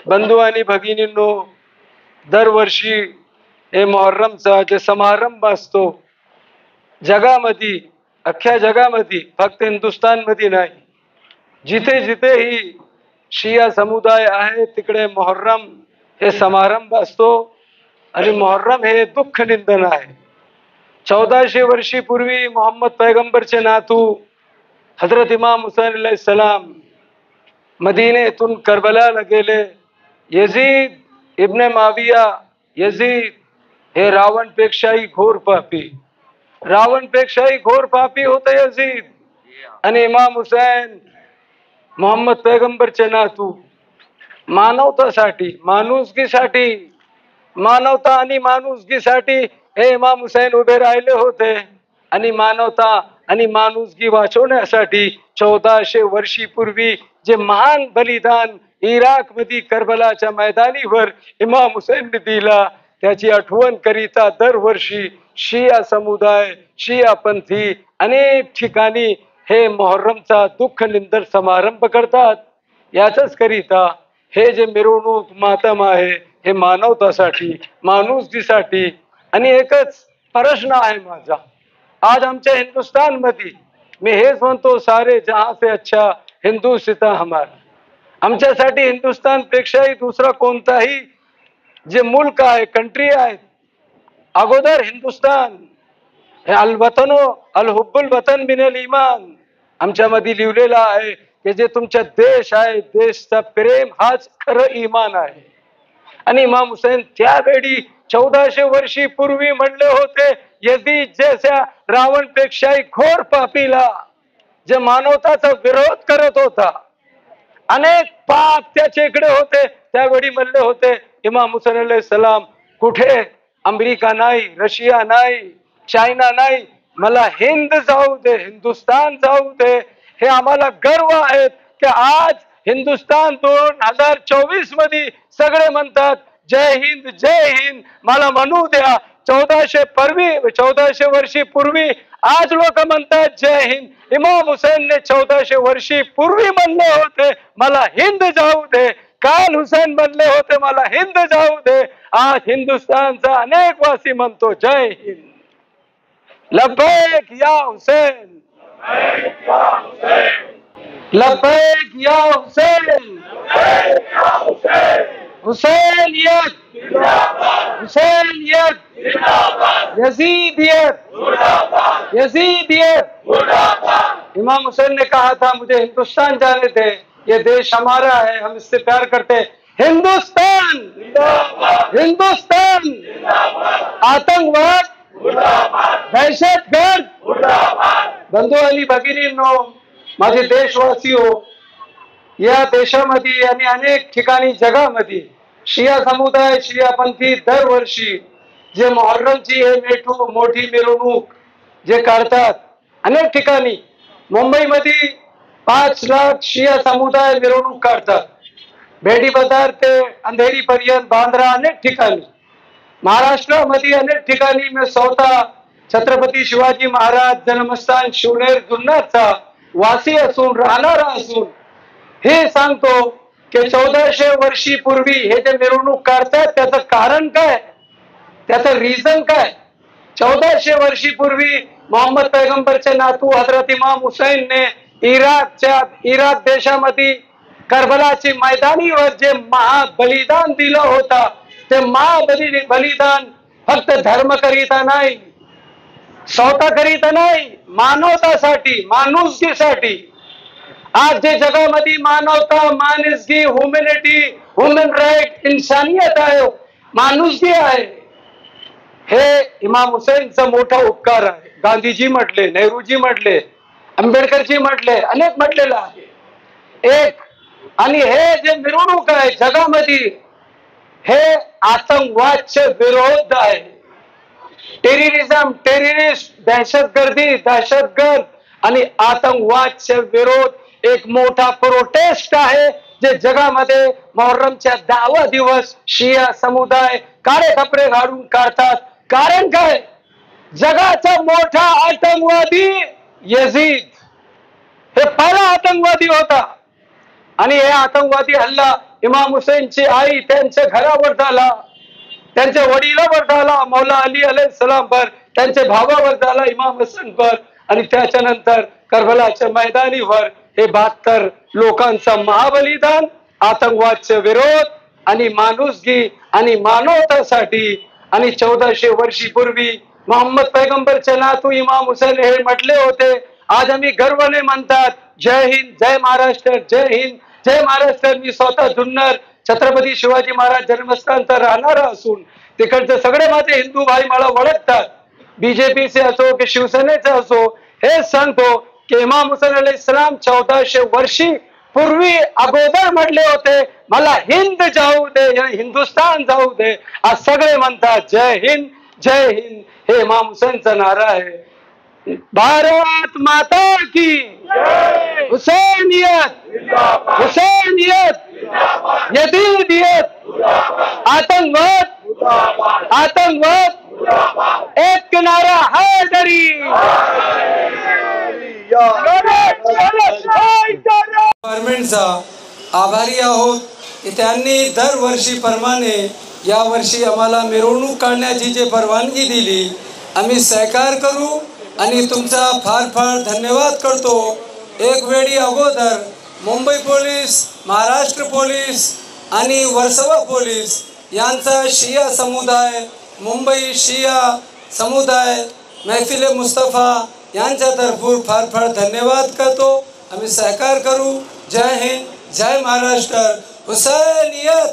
बंधू आणि भगिनींनो, दरवर्षी हे मोहर्रमचा जे समारंभ असतो जगामध्ये, अख्ख्या जगामध्ये, फक्त हिंदुस्थानमध्ये नाही, जिथे जिथेही शिया समुदाय आहे तिकडे मोहर्रम हे समारंभ असतो. आणि मोहर्रम हे दुःख निंदन आहे. 1400 वर्षीपूर्वी मोहम्मद पैगंबरचे नातू हजरत इमाम हुसैन अलैहिस्सलाम मदीनेतून करबलाला गेले. यजीद इब्ने माविया, यजीद हे रावणपेक्षाही घोर पापी, रावणपेक्षाही घोर पापी होते यजीद. आणि इमाम हुसैन मोहम्मद पैगंबरचे नातू मानवतासाठी, माणुसकीसाठी, मानवता आणि माणुसकीसाठी हे इमाम हुसैन उभे राहिले होते. आणि मानवता आणि माणुसकी वाचवण्यासाठी 1400 वर्षीपूर्वी जे महान बलिदान इराक मध्ये करबलाच्या मैदानीवर इमाम हुसैनने दिला, त्याची आठवण करिता दरवर्षी शिया समुदाय, शिया पंथी अनेक ठिकाणी हे मोहर्रमचा दुःख निंदन समारंभ करतात. याच करिता हे जे मिरवणूक मातम आहे हे मानवतासाठी, माणुसकीसाठी. आणि एकच प्रश्न आहे माझा आज आमच्या हिंदुस्थान मध्ये, मी हेच म्हणतो, सारे जहां से अच्छा हिंदुस्तान हमारा. आमच्यासाठी हिंदुस्थान पेक्षाही दुसरा कोणताही जे मुल्क आहे, कंट्री आहे, अगोदर हिंदुस्थान. अल वतनो अल हुब्बुल वतन मिनल ईमान आमच्यामध्ये लिहिलेलं आहे की जे तुमचा देश आहे, देशचा प्रेम हाच खरं ईमान आहे. आणि इमाम हुसैन त्यावेळी 1400 वर्षीपूर्वी म्हणले होते, यजीद जैसा रावणपेक्षाही घोर पापीला, जे मानवताचा विरोध करत होता, अनेक पाप त्याच्याकडे होते, त्यावेळी म्हणले होते इमाम हुसैन अलैहिस्सलाम, कुठे अमेरिका नाही, रशिया नाही, चायना नाही, मला हिंद जाऊ दे, हिंदुस्थान जाऊ दे. हे आम्हाला गर्व आहे की आज हिंदुस्थान 2024 मध्ये सगळे म्हणतात जय हिंद, जय हिंद. मला म्हणू द्या, 1400 वर्षीपूर्वी आज लोक म्हणतात जय हिंद. इमाम हुसैनने 1400 वर्षीपूर्वी म्हणले होते मला हिंद जाऊ दे. काल हुसैन म्हणले होते मला हिंद जाऊ दे. आज हिंदुस्थानचा अनेक वासी म्हणतो जय हिंद. लब्बैक या हुसैन, लब्बैक या हुसैन, हुसैन यक, हुसैन यक, यजीदियत, यजीदियत. इमाम हुसैन ने कहा था मुझे हिंदुस्तान जाने दे, ये देश हमारा है, हम इससे प्यार करते हैं. हिंदुस्तान, हिंदुस्तान, आतंकवाद, दहशतगर्द. बंधू आणि भगिनींनो, माझे देशवासी हो, या देशामध्ये आणि अनेक ठिकाणी जगामध्ये शिया समुदाय, शिया पंथी दरवर्षी जे मोहर्रमची हे मोठी मिरवणूक जे काढतात, अनेक ठिकाणी मुंबईमध्ये 5 लाख शिया समुदाय मिरवणूक काढतात, भेडी बाजार ते अंधेरी पर्यंत, बांद्रा, अनेक ठिकाणी. महाराष्ट्रामध्ये अनेक ठिकाणी मी स्वतः छत्रपती शिवाजी महाराज जन्मस्थान शिवनेर जुन्नरचा वासी असून, राहणारा असून हे सांगतो की 1400 वर्षीपूर्वी हे जे मिरवणूक काढतात त्याचं कारण काय, त्याचं रिझन काय. 1400 वर्षीपूर्वी मोहम्मद पैगंबरचे नातू हजरत इमाम हुसैनने इराक देशामध्ये करबलाची मैदानीवर जे महाबलिदान दिलं होता, ते महाबलिदान फक्त धर्म करिता नाही, स्वतः करिता नाही, मानवतासाठी, माणुसकीसाठी. आज जे जगामध्ये मानवता, माणुसकी, ह्युमॅनिटी, ह्युमन राईट, इन्सानियत आहे, माणुसकी आहे, हे इमाम हुसैनचा मोठा उपकार आहे. गांधीजी म्हटले, नेहरूजी म्हटले, आंबेडकरजी म्हटले, अनेक म्हटलेलं आहे. एक आणि हे जे मिरवणूक आहे जगामध्ये, हे आतंकवादचे विरोध आहे. टेररिझम, टेररिस्ट, दहशतगर्दी, दहशतगर्द आणि आतंकवादचे विरोध एक मोठा प्रोटेस्ट आहे जे जगामध्ये मोहर्रमच्या 10वा दिवस शिया समुदाय काळे कपडे घालून काढतात. कारण काय, जगाचा मोठा आतंकवादी यजीद हे पहिला आतंकवादी होता. आणि हे आतंकवादी हल्ला इमाम हुसेनची आई त्यांच्या घरावर झाला, त्यांच्या वडिलावर झाला मौला अली अलैहिस्सलाम पर, त्यांच्या भावावर झाला इमाम हसन पर, आणि त्याच्यानंतर करबलाच्या मैदानीवर हे 72 लोकांचा महाबलिदान, आतंकवादचे विरोध आणि माणुसकी आणि मानवतासाठी. आणि 1400 वर्षीपूर्वी मोहम्मद पैगंबरचे नातू इमाम हुसेन हे म्हटले होते, आज आम्ही गर्वाने म्हणतात जय हिंद, जय महाराष्ट्र, जय हिंद, जय महाराष्ट्र. मी स्वतः जुन्नर छत्रपती शिवाजी महाराज जन्मस्थानचा राहणारा असून तिकडचे सगळे माझे हिंदू भाई मला ओळखतात. बीजेपीचे असो की शिवसेनेचे असो, हे सांगतो की इमाम हुसेन अलैहिस्सलाम 1400 वर्षी पूर्वी अगोदर म्हटले होते मला हिंद जाऊ दे, हिंदुस्तान जाऊ दे. आज सगळे म्हणतात जय हिंद, जय हिंद. हे इमाम हुसेनचा नारा आहे. भारत माता की हुसैनियत, हुसैनियत, यजीदियत, आतंकवाद, आतंकवाद, एक नारा हैदरी. गव्हर्नमेंटचा आभारी आहोत की त्यांनी दरवर्षीप्रमाणे यावर्षी आम्हाला मिरवणूक काढण्याची जी परवानगी दिली, आम्ही सहकार करू आणि तुमचा फार फार धन्यवाद करतो. एक वेळी अगोदर मुंबई पोलीस, महाराष्ट्र पोलीस आणि वर्सोवा पोलीस यांचा शिया समुदाय, मुंबई शिया समुदाय, महफिल मुस्तफा यांच्यातर्फे फार फार धन्यवाद करतो. आम्ही सहकार करू. जय हिंद, जय महाराष्ट्र, हुसैनियत.